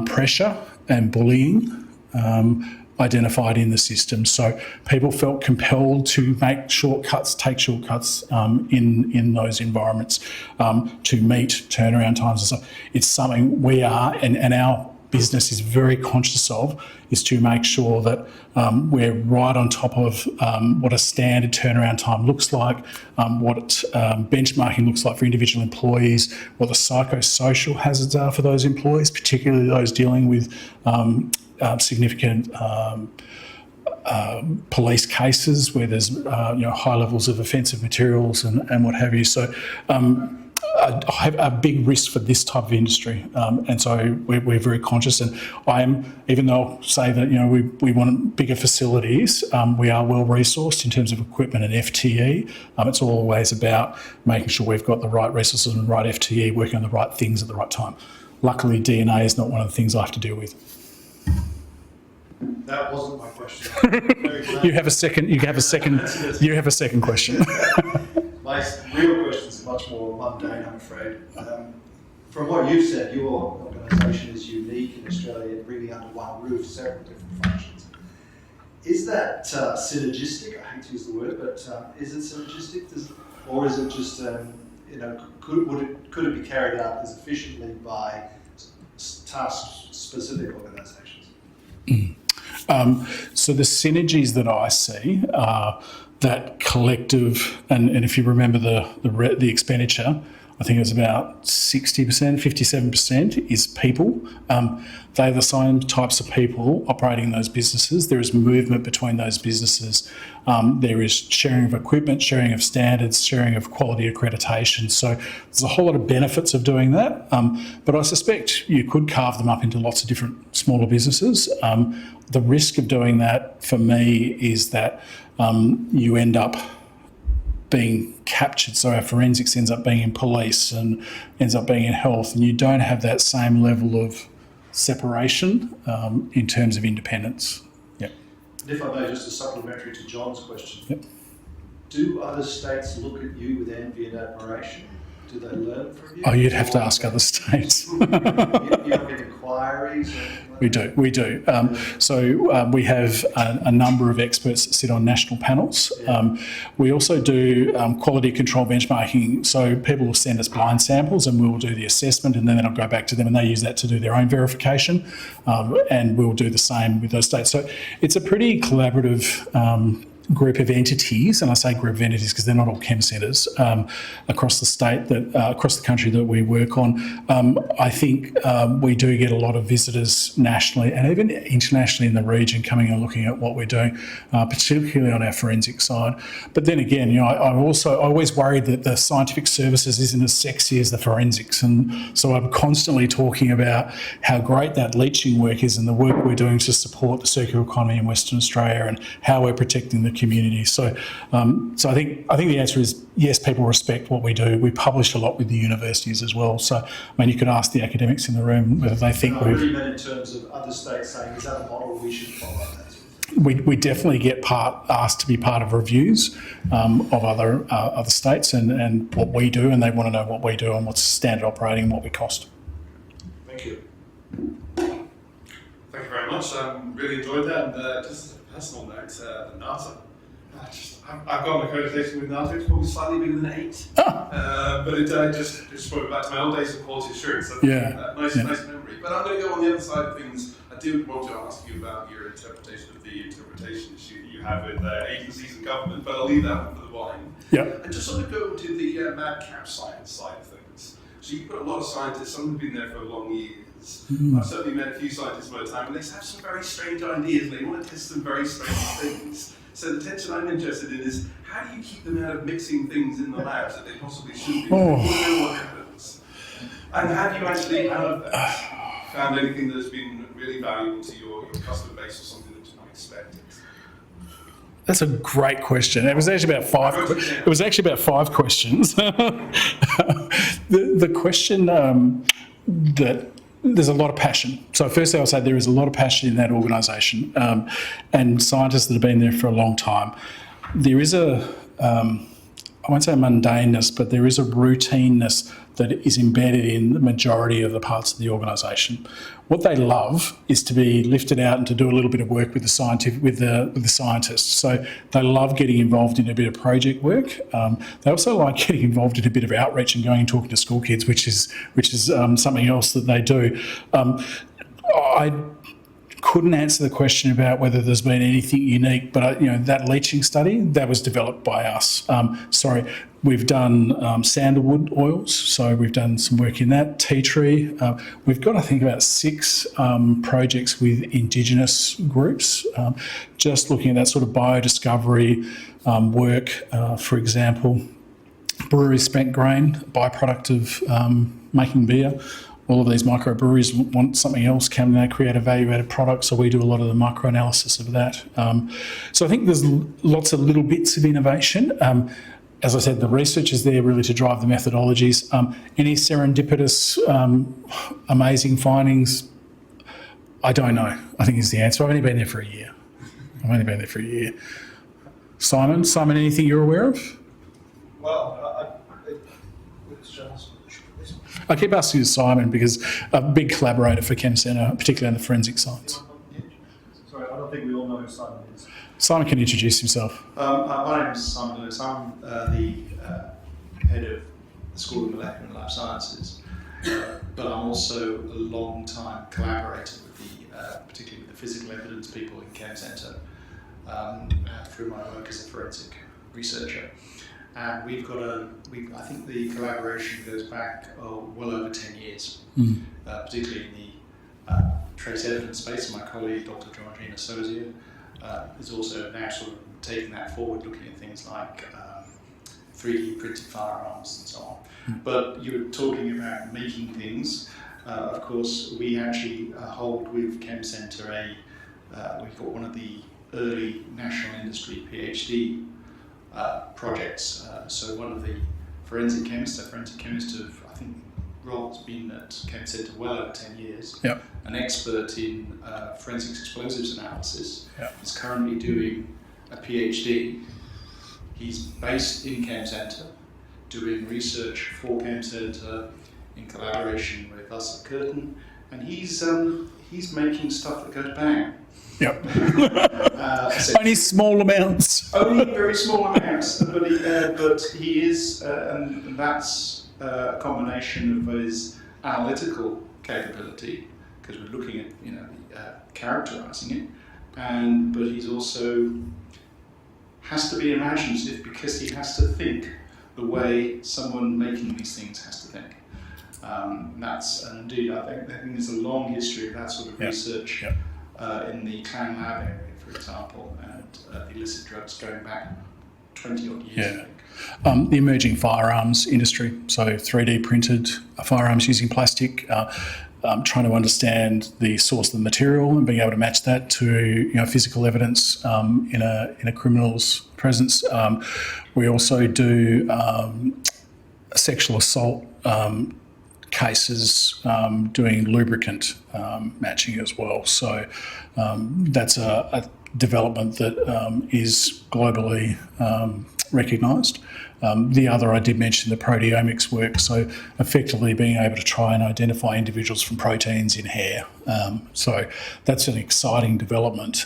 pressure and bullying identified in the system. So people felt compelled to take shortcuts in those environments to meet turnaround times and stuff. It's something we are, and our business is very conscious of, is to make sure that we're right on top of what a standard turnaround time looks like, what benchmarking looks like for individual employees, what the psychosocial hazards are for those employees, particularly those dealing with significant police cases where there's high levels of offensive materials and what have you. So I have a big risk for this type of industry, and so we're very conscious. And I am, even though I'll say that we want bigger facilities, we are well resourced in terms of equipment and FTE. It's always about making sure we've got the right resources and the right FTE, working on the right things at the right time. Luckily, DNA is not one of the things I have to deal with. That wasn't my question. You have a second. You have a second question. My real question is much more mundane, I'm afraid. From what you've said, your organisation is unique in Australia, bringing under one roof several different functions. Is that synergistic? I hate to use the word, but is it synergistic? Or is it just, could it be carried out as efficiently by task-specific organisations? So the synergies that I see are that collective, and if you remember the expenditure, I think it was about 60%, 57% is people. They're the same types of people operating those businesses. There is movement between those businesses. There is sharing of equipment, sharing of standards, sharing of quality accreditation. So there's a whole lot of benefits of doing that. But I suspect you could carve them up into lots of different smaller businesses. The risk of doing that for me is that you end up being captured. So our forensics ends up being in police and ends up being in health, and you don't have that same level of separation in terms of independence. Yep. And if I may, just a supplementary to John's question. Yep. Do other states look at you with envy and admiration? Do they learn from you? Oh, you'd have to ask other states. You don't get inquiries? We do. So we have a number of experts that sit on national panels. We also do quality control benchmarking. So people will send us blind samples and we'll do the assessment, and then I'll go back to them and they use that to do their own verification. And we'll do the same with those states. So it's a pretty collaborative group of entities, and I say group of entities because they're not all chem centres across the state, across the country that we work on. I think we do get a lot of visitors nationally and even internationally in the region coming and looking at what we're doing, particularly on our forensic side. But then again, I always worried that the scientific services isn't as sexy as the forensics, and so I'm constantly talking about how great that leaching work is and the work we're doing to support the circular economy in Western Australia and how we're protecting the community. So I think the answer is yes, people respect what we do. We publish a lot with the universities as well. So, I mean, you could ask the academics in the room whether they think I really meant in terms of other states saying, is that a model we should follow? we definitely get asked to be part of reviews of other states and what we do, and they want to know what we do and what's standard operating and what we cost. Thank you. Thank you very much. Really enjoyed that. And just as a personal note, the NASA. I've got an accreditation with NASA. It's probably slightly bigger than 8. But it just brought it back to my old days of quality assurance. So nice memory. But I'm going to go on the other side of things. I do want to ask you about your interpretation of the interpretation issue that you have with agencies and government, but I'll leave that one for the wine. Yeah. And just sort of go to the madcap science side of things. So you've got a lot of scientists, some have been there for long years. I've certainly met a few scientists by the time, and they have some very strange ideas, and they want to test some very strange things. So the tension I'm interested in is, how do you keep them out of mixing things in the labs that they possibly shouldn't be? You want to know what happens. And have you actually, out of that, found anything that's been really valuable to your customer base, or something that you're not expecting? That's a great question. It was actually about 5. It was actually about 5 questions. The question that there's a lot of passion. So firstly, I'll say there is a lot of passion in that organisation, and scientists that have been there for a long time. There is I won't say mundaneness, but there is a routineness that is embedded in the majority of the parts of the organisation. What they love is to be lifted out and to do a little bit of work with the scientists. So they love getting involved in a bit of project work. They also like getting involved in a bit of outreach and going and talking to school kids, which is something else that they do. I couldn't answer the question about whether there's been anything unique, but that leaching study, that was developed by us. We've done sandalwood oils, so we've done some work in that. Tea tree. We've got, I think, about 6 projects with Indigenous groups, just looking at that sort of biodiscovery work. For example, brewery spent grain, byproduct of making beer. All of these microbreweries want something else. Can they create a value-added product? So we do a lot of the microanalysis of that. So I think there's lots of little bits of innovation. As I said, the research is there really to drive the methodologies. Any serendipitous, amazing findings? I don't know, I think is the answer. I've only been there for a year. Simon, anything you're aware of? Well, I keep asking you Simon because a big collaborator for ChemCentre, particularly in the forensic science. sorry, I don't think we all know who Simon is. Simon can introduce himself. My name is Simon Lewis. I'm the head of the School of Molecular and Lab Sciences, but I'm also a long-time collaborator with particularly with the physical evidence people in ChemCentre through my work as a forensic researcher. And we've got I think the collaboration goes back well over 10 years, particularly in the trace evidence space. My colleague, Dr. Georgina Sosier, is also now sort of taking that forward, looking at things like 3D printed firearms and so on. But you were talking about making things. Of course, we actually hold with ChemCentre we've got one of the early national industry PhD projects. So one of the forensic chemists of, I think, Rob's been at ChemCentre well over 10 years, an expert in forensic explosives analysis, is currently doing a PhD. He's based in ChemCentre, doing research for ChemCentre in collaboration with us at Curtin, and he's making stuff that goes bang. Only small amounts. Only very small amounts, but he is, and that's a combination of his analytical capability, because we're looking at characterising it, but he's also has to be imaginative because he has to think the way someone making these things has to think. And indeed, I think there's a long history of that sort of research. In the Clan Lab area, for example, and the illicit drugs going back 20 odd years, I think. The emerging firearms industry, so 3D printed firearms using plastic, trying to understand the source of the material and being able to match that to physical evidence in a criminal's presence. We also do sexual assault cases, doing lubricant matching as well. So that's a development that is globally recognised. The other, I did mention the proteomics work, so effectively being able to try and identify individuals from proteins in hair. So that's an exciting development.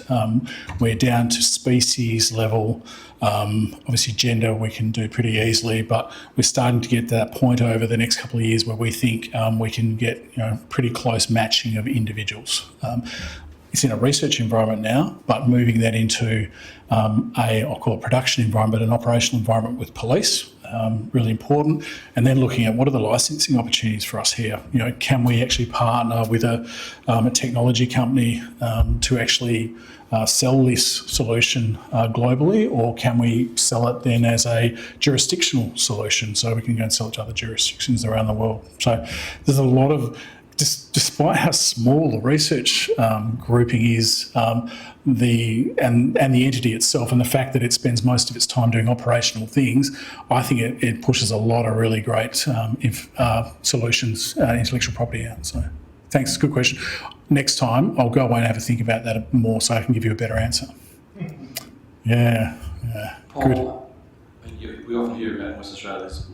We're down to species level. Obviously gender we can do pretty easily, but we're starting to get to that point over the next couple of years where we think we can get pretty close matching of individuals. It's in a research environment now, but moving that into I'll call it production environment, an operational environment with police, really important. And then looking at what are the licensing opportunities for us here? Can we actually partner with a technology company to actually sell this solution globally, or can we sell it then as a jurisdictional solution so we can go and sell it to other jurisdictions around the world? So there's a lot of, despite how small the research grouping is, the entity itself and the fact that it spends most of its time doing operational things, I think it pushes a lot of really great solutions, intellectual property out. So thanks, good question. Next time I'll go away and have a think about that more so I can give you a better answer. Yeah, good. Paul, we often hear about Western Australia's